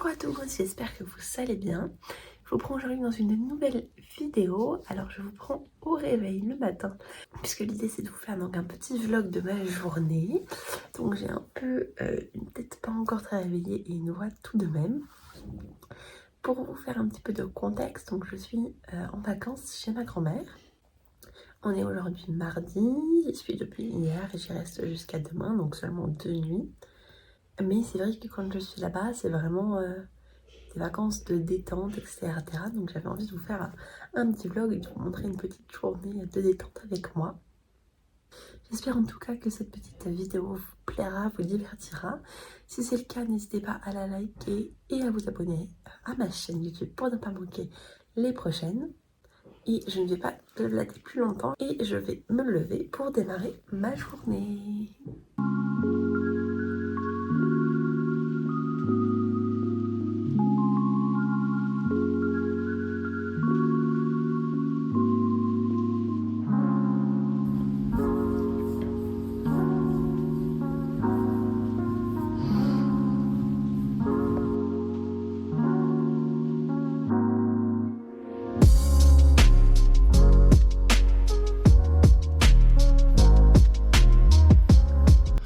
Bonjour à tous, j'espère que vous allez bien. Je vous prends aujourd'hui dans une nouvelle vidéo. Alors je vous prends au réveil le matin, puisque l'idée c'est de vous faire donc un petit vlog de ma journée. Donc j'ai un peu une tête pas encore très réveillée et une voix tout de même. Pour vous faire un petit peu de contexte, donc je suis en vacances chez ma grand-mère. On est aujourd'hui mardi, j'y suis depuis hier et j'y reste jusqu'à demain, donc seulement 2 nuits. Mais c'est vrai que quand je suis là-bas, c'est vraiment des vacances de détente, etc. Donc j'avais envie de vous faire un petit vlog et de vous montrer une petite journée de détente avec moi. J'espère en tout cas que cette petite vidéo vous plaira, vous divertira. Si c'est le cas, n'hésitez pas à la liker et à vous abonner à ma chaîne YouTube pour ne pas manquer les prochaines. Et je ne vais pas blaguer plus longtemps et je vais me lever pour démarrer ma journée.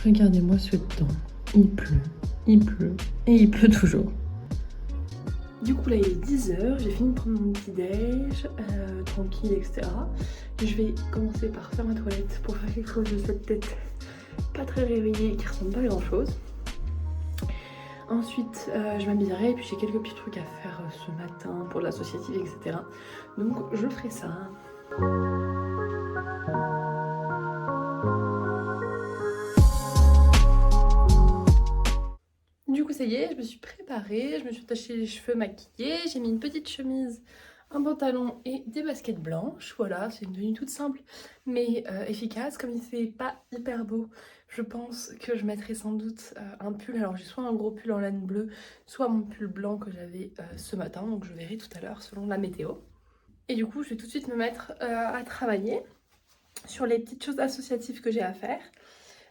Regardez-moi ce temps, il pleut et il pleut toujours. Du coup là il est 10h, j'ai fini de prendre mon petit déj, tranquille etc. Je vais commencer par faire ma toilette pour faire quelque chose de cette tête pas très réveillée qui ressemble pas à grand chose. Ensuite je m'habillerai et puis j'ai quelques petits trucs à faire ce matin pour l'associative etc. Donc je ferai ça. Du coup ça y est, je me suis préparée, je me suis attachée les cheveux maquillés, j'ai mis une petite chemise, un pantalon et des baskets blanches. Voilà, c'est une tenue toute simple mais efficace. Comme il fait pas hyper beau, je pense que je mettrai sans doute un pull. Alors j'ai soit un gros pull en laine bleue, soit mon pull blanc que j'avais ce matin, donc je verrai tout à l'heure selon la météo. Et du coup je vais tout de suite me mettre à travailler sur les petites choses associatives que j'ai à faire.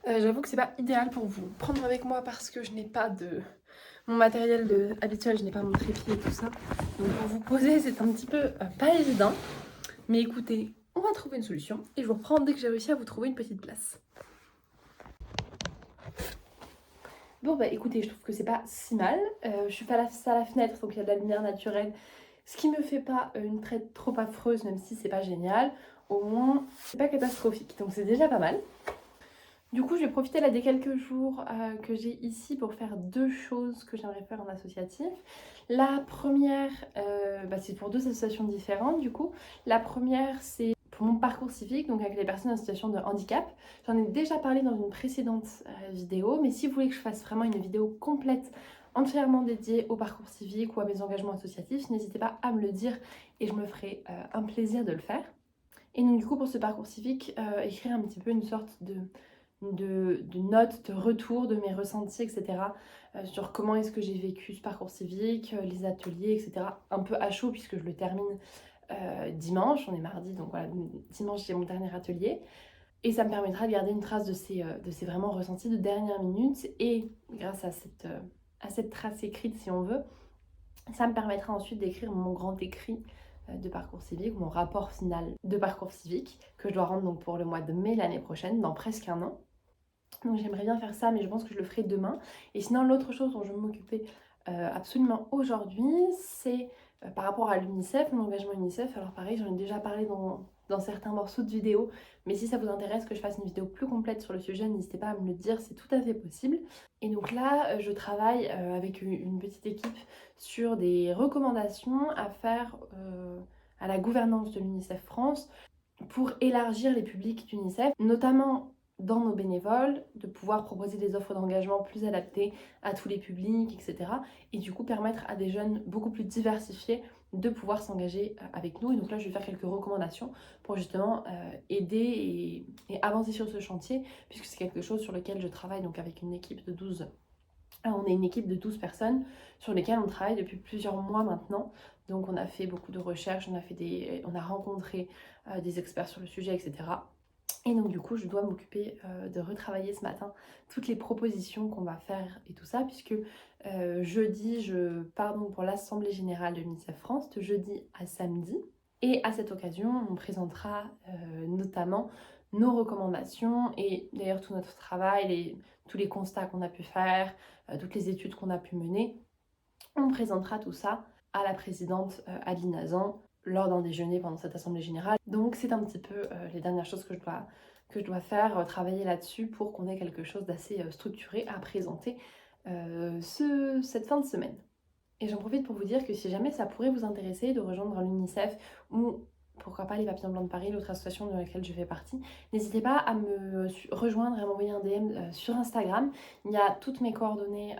J'avoue que c'est pas idéal pour vous prendre avec moi parce que je n'ai pas de... Mon matériel habituel, je n'ai pas mon trépied et tout ça. Donc pour vous poser, c'est un petit peu pas évident. Mais écoutez, on va trouver une solution et je vous reprends dès que j'ai réussi à vous trouver une petite place. Bon bah écoutez, je trouve que c'est pas si mal. Je suis face à la fenêtre, donc il y a de la lumière naturelle. Ce qui me fait pas une traite trop affreuse, même si c'est pas génial. Au moins, c'est pas catastrophique, donc c'est déjà pas mal. Du coup, je vais profiter là des quelques jours que j'ai ici pour faire deux choses que j'aimerais faire en associatif. La première, c'est pour deux associations différentes du coup. La première, c'est pour mon parcours civique, donc avec les personnes en situation de handicap. J'en ai déjà parlé dans une précédente vidéo, mais si vous voulez que je fasse vraiment une vidéo complète, entièrement dédiée au parcours civique ou à mes engagements associatifs, n'hésitez pas à me le dire et je me ferai un plaisir de le faire. Et donc du coup, pour ce parcours civique, écrire un petit peu une sorte de notes, de retour de mes ressentis, etc. Sur comment est-ce que j'ai vécu ce parcours civique, les ateliers, etc. Un peu à chaud puisque je le termine dimanche, on est mardi, donc voilà, dimanche j'ai mon dernier atelier. Et ça me permettra de garder une trace de ces vraiment ressentis de dernière minute. Et grâce à cette trace écrite, si on veut, ça me permettra ensuite d'écrire mon grand écrit de parcours civique, mon rapport final de parcours civique, que je dois rendre donc pour le mois de mai l'année prochaine, dans presque un an. Donc j'aimerais bien faire ça, mais je pense que je le ferai demain. Et sinon, l'autre chose dont je vais m'occuper absolument aujourd'hui, c'est par rapport à l'UNICEF, mon engagement UNICEF. Alors pareil, j'en ai déjà parlé dans certains morceaux de vidéo, mais si ça vous intéresse que je fasse une vidéo plus complète sur le sujet, n'hésitez pas à me le dire, c'est tout à fait possible. Et donc là, je travaille avec une petite équipe sur des recommandations à faire à la gouvernance de l'UNICEF France pour élargir les publics d'UNICEF, notamment dans nos bénévoles, de pouvoir proposer des offres d'engagement plus adaptées à tous les publics, etc. Et du coup permettre à des jeunes beaucoup plus diversifiés de pouvoir s'engager avec nous. Et donc là, je vais faire quelques recommandations pour justement aider et avancer sur ce chantier, puisque c'est quelque chose sur lequel je travaille donc avec une équipe de 12. Alors, on est une équipe de 12 personnes sur lesquelles on travaille depuis plusieurs mois maintenant. Donc on a fait beaucoup de recherches, on a rencontré des experts sur le sujet, etc. Et donc du coup je dois m'occuper de retravailler ce matin toutes les propositions qu'on va faire et tout ça, puisque jeudi je pars donc pour l'Assemblée Générale de l'UNICEF France de jeudi à samedi. Et à cette occasion on présentera notamment nos recommandations et d'ailleurs tout notre travail, tous les constats qu'on a pu faire, toutes les études qu'on a pu mener. On présentera tout ça à la présidente Adeline Hazan lors d'un déjeuner pendant cette assemblée générale. Donc c'est un petit peu les dernières choses que je dois faire, travailler là-dessus pour qu'on ait quelque chose d'assez structuré à présenter cette fin de semaine. Et j'en profite pour vous dire que si jamais ça pourrait vous intéresser de rejoindre l'UNICEF ou pourquoi pas les Papillons Blancs de Paris, l'autre association de laquelle je fais partie, n'hésitez pas à me rejoindre et à m'envoyer un DM sur Instagram. Il y a toutes mes coordonnées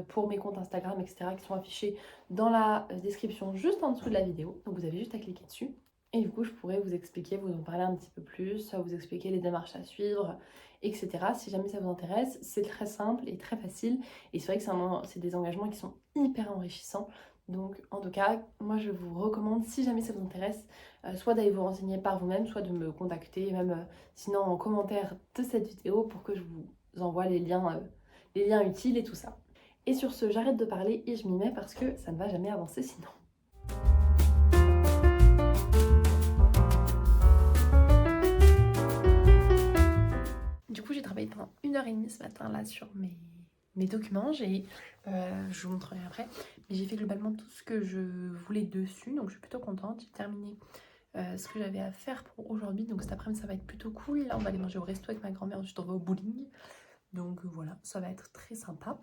pour mes comptes Instagram, etc. qui sont affichées dans la description juste en dessous de la vidéo. Donc vous avez juste à cliquer dessus. Et du coup, je pourrais vous expliquer, vous en parler un petit peu plus, vous expliquer les démarches à suivre, etc. Si jamais ça vous intéresse, c'est très simple et très facile. Et c'est vrai que c'est des engagements qui sont hyper enrichissants. Donc en tout cas, moi je vous recommande, si jamais ça vous intéresse, soit d'aller vous renseigner par vous-même, soit de me contacter, même sinon en commentaire de cette vidéo pour que je vous envoie les liens utiles et tout ça. Et sur ce, j'arrête de parler et je m'y mets parce que ça ne va jamais avancer sinon. Du coup, j'ai travaillé pendant 1h30 ce matin là sur mes documents. Je vous montrerai après, mais j'ai fait globalement tout ce que je voulais dessus, donc je suis plutôt contente. J'ai terminé ce que j'avais à faire pour aujourd'hui, donc cet après-midi ça va être plutôt cool. Là on va aller manger au resto avec ma grand-mère, ensuite on va au bowling, donc voilà, ça va être très sympa.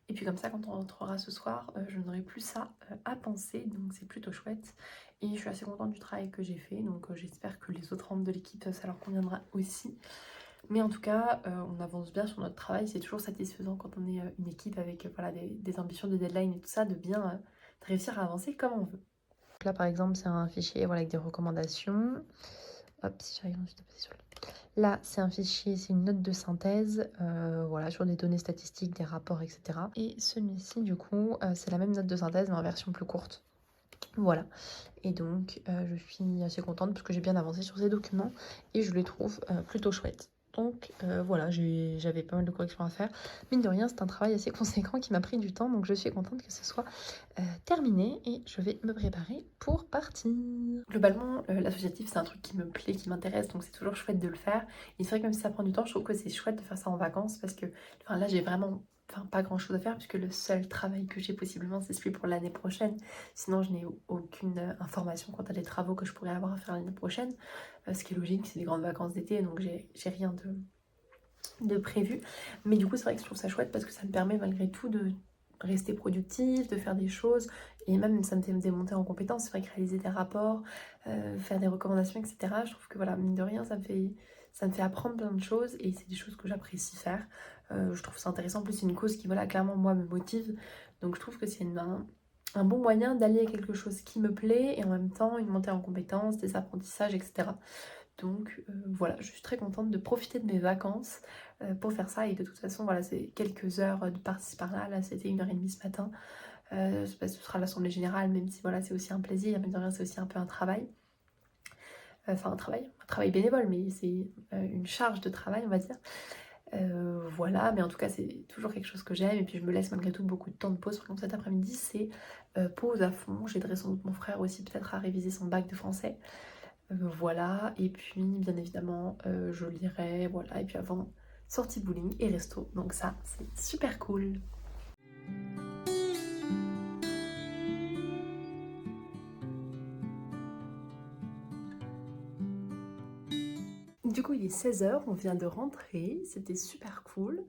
Et puis comme ça, quand on rentrera ce soir, je n'aurai plus ça à penser, donc c'est plutôt chouette. Et je suis assez contente du travail que j'ai fait, donc j'espère que les autres membres de l'équipe, ça leur conviendra aussi. Mais en tout cas, on avance bien sur notre travail. C'est toujours satisfaisant quand on est une équipe avec voilà, des ambitions de deadline et tout ça, de bien de réussir à avancer comme on veut. Donc là, par exemple, c'est un fichier voilà, avec des recommandations. Hop, si j'arrive ensuite à passer sur le... Là, c'est un fichier, c'est une note de synthèse, voilà, sur des données statistiques, des rapports, etc. Et celui-ci, du coup, c'est la même note de synthèse, mais en version plus courte. Voilà, et donc je suis assez contente parce que j'ai bien avancé sur ces documents et je les trouve plutôt chouettes. Donc voilà, j'avais pas mal de corrections à faire. Mine de rien, c'est un travail assez conséquent qui m'a pris du temps, donc je suis contente que ce soit terminé et je vais me préparer pour partir. Globalement, l'associatif, c'est un truc qui me plaît, qui m'intéresse, donc c'est toujours chouette de le faire. Et c'est vrai que même si ça prend du temps, je trouve que c'est chouette de faire ça en vacances parce que là, j'ai vraiment pas grand chose à faire puisque le seul travail que j'ai possiblement c'est celui pour l'année prochaine. Sinon je n'ai aucune information quant à des travaux que je pourrais avoir à faire l'année prochaine, ce qui est logique, c'est des grandes vacances d'été donc j'ai rien de prévu. Mais du coup c'est vrai que je trouve ça chouette parce que ça me permet malgré tout de rester productive, de faire des choses et même ça me fait démonter en compétences. C'est vrai que réaliser des rapports, faire des recommandations, etc. Je trouve que voilà, mine de rien, ça me fait apprendre plein de choses et c'est des choses que j'apprécie faire. Je trouve ça intéressant. En plus, c'est une cause qui, voilà, clairement, moi, me motive. Donc, je trouve que c'est un bon moyen d'allier quelque chose qui me plaît et en même temps une montée en compétences, des apprentissages, etc. Donc, voilà, je suis très contente de profiter de mes vacances pour faire ça. Et de toute façon, voilà, c'est quelques heures de par-ci par-là. Là, c'était 1h30 ce matin. Ce sera l'Assemblée Générale, même si, voilà, c'est aussi un plaisir. Mais de rien, c'est aussi un peu un travail. Enfin, un travail bénévole, mais c'est une charge de travail, on va dire. Voilà, mais en tout cas c'est toujours quelque chose que j'aime et puis je me laisse malgré tout beaucoup de temps de pause. Par exemple cet après-midi c'est pause à fond, j'aiderai sans doute mon frère aussi peut-être à réviser son bac de français. Voilà, et puis bien évidemment je lirai, voilà, et puis avant sortie bowling et resto, donc ça c'est super cool. Du coup il est 16h, on vient de rentrer, c'était super cool.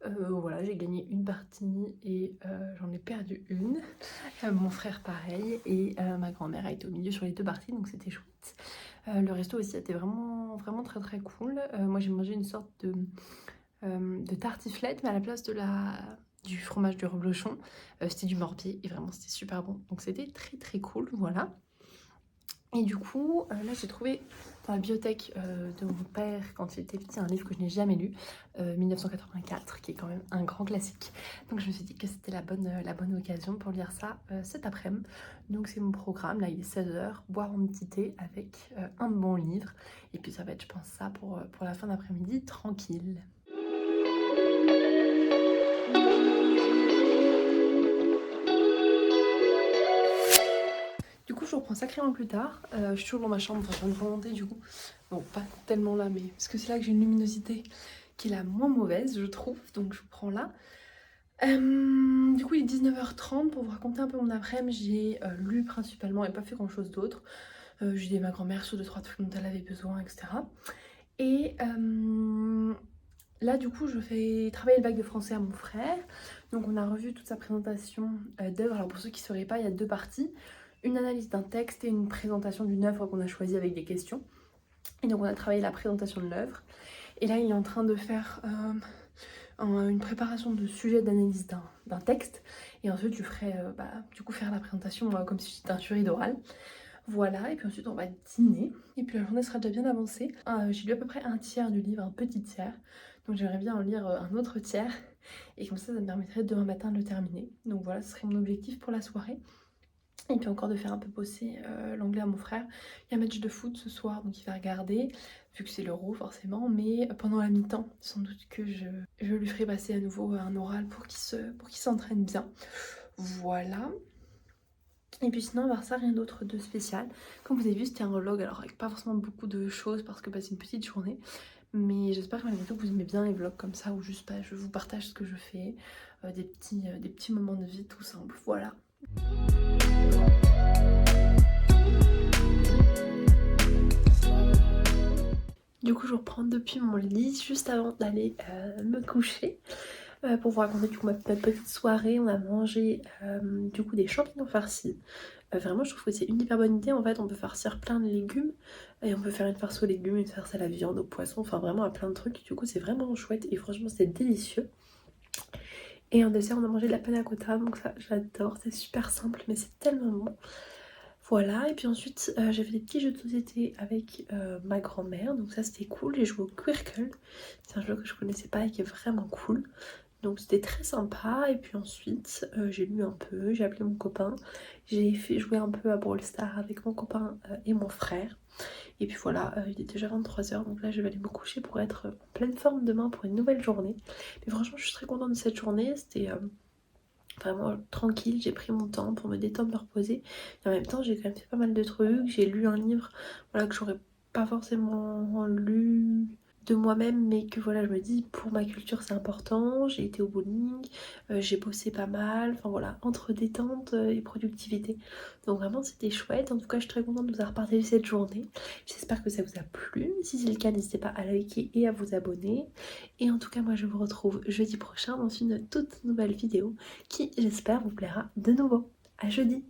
Voilà, j'ai gagné une partie et j'en ai perdu une. Mon frère pareil et ma grand-mère a été au milieu sur les deux parties, donc c'était chouette. Le resto aussi était vraiment, vraiment très très cool. Moi j'ai mangé une sorte de tartiflette, mais à la place du fromage du reblochon, c'était du morbier et vraiment c'était super bon. Donc c'était très très cool, voilà. Et du coup, là j'ai trouvé dans la bibliothèque de mon père quand il était petit un livre que je n'ai jamais lu, 1984, qui est quand même un grand classique. Donc je me suis dit que c'était la bonne occasion pour lire ça cet après-midi. Donc c'est mon programme, là il est 16 h, boire mon petit thé avec un bon livre. Et puis ça va être, je pense, ça pour la fin d'après-midi, tranquille. Du coup, je reprends sacrément plus tard. Je suis toujours dans ma chambre, enfin, je viens de remonter du coup. Bon, pas tellement là, mais parce que c'est là que j'ai une luminosité qui est la moins mauvaise, je trouve. Donc, je prends là. Du coup, il est 19h30. Pour vous raconter un peu mon après-midi, j'ai lu principalement et pas fait grand-chose d'autre. J'ai aidé ma grand-mère sur 2-3 trucs dont elle avait besoin, etc. Et là, du coup, je fais travailler le bac de français à mon frère. Donc, on a revu toute sa présentation d'œuvre. Alors, pour ceux qui ne sauraient pas, il y a 2 parties. Une analyse d'un texte et une présentation d'une œuvre qu'on a choisie avec des questions. Et donc, on a travaillé la présentation de l'œuvre. Et là, il est en train de faire une préparation de sujet d'analyse d'un texte. Et ensuite, je ferai du coup faire la présentation comme si c'était un jury d'oral. Voilà, et puis ensuite on va dîner, et puis la journée sera déjà bien avancée. J'ai lu à peu près un tiers du livre, un petit tiers, donc j'aimerais bien en lire un autre tiers, et comme ça me permettrait demain matin de le terminer. Donc voilà, ce serait mon objectif pour la soirée. Et puis encore de faire un peu bosser l'anglais à mon frère. Il y a un match de foot ce soir, donc il va regarder, vu que c'est l'Euro forcément, mais pendant la mi-temps, sans doute que je lui ferai passer à nouveau un oral pour qu'il s'entraîne bien. Voilà. Et puis sinon, à part ça, rien d'autre de spécial. Comme vous avez vu, c'était un vlog, alors avec pas forcément beaucoup de choses parce que c'est une petite journée. Mais j'espère malgré tout que vous aimez bien les vlogs comme ça, où juste je vous partage ce que je fais, des petits moments de vie tout simples. Voilà. Du coup, je reprends depuis mon lit juste avant d'aller me coucher. Pour vous raconter du coup ma petite soirée, on a mangé du coup des champignons farcis. Vraiment, je trouve que c'est une hyper bonne idée. En fait, on peut farcir plein de légumes et on peut faire une farce aux légumes, une farce à la viande, au poisson, enfin vraiment à plein de trucs. Du coup, c'est vraiment chouette et franchement, c'est délicieux. Et en dessert, on a mangé de la panna cotta, donc ça, j'adore. C'est super simple, mais c'est tellement bon. Voilà, et puis ensuite, j'ai fait des petits jeux de société avec ma grand-mère, donc ça, c'était cool. J'ai joué au Quirkle, c'est un jeu que je connaissais pas et qui est vraiment cool. Donc c'était très sympa, et puis ensuite j'ai lu un peu, j'ai appelé mon copain, j'ai fait jouer un peu à Brawl Stars avec mon copain et mon frère. Et puis voilà, il est déjà 23 h, donc là je vais aller me coucher pour être en pleine forme demain pour une nouvelle journée. Mais franchement je suis très contente de cette journée, c'était vraiment tranquille, j'ai pris mon temps pour me détendre, me reposer. Et en même temps j'ai quand même fait pas mal de trucs, j'ai lu un livre voilà, que j'aurais pas forcément lu de moi-même, mais que voilà, je me dis pour ma culture c'est important. J'ai été au bowling, j'ai bossé pas mal, enfin voilà, entre détente et productivité. Donc vraiment c'était chouette. En tout cas, je suis très contente de vous avoir partagé cette journée. J'espère que ça vous a plu. Si c'est le cas, n'hésitez pas à liker et à vous abonner. Et en tout cas, moi je vous retrouve jeudi prochain dans une toute nouvelle vidéo qui, j'espère, vous plaira de nouveau. À jeudi.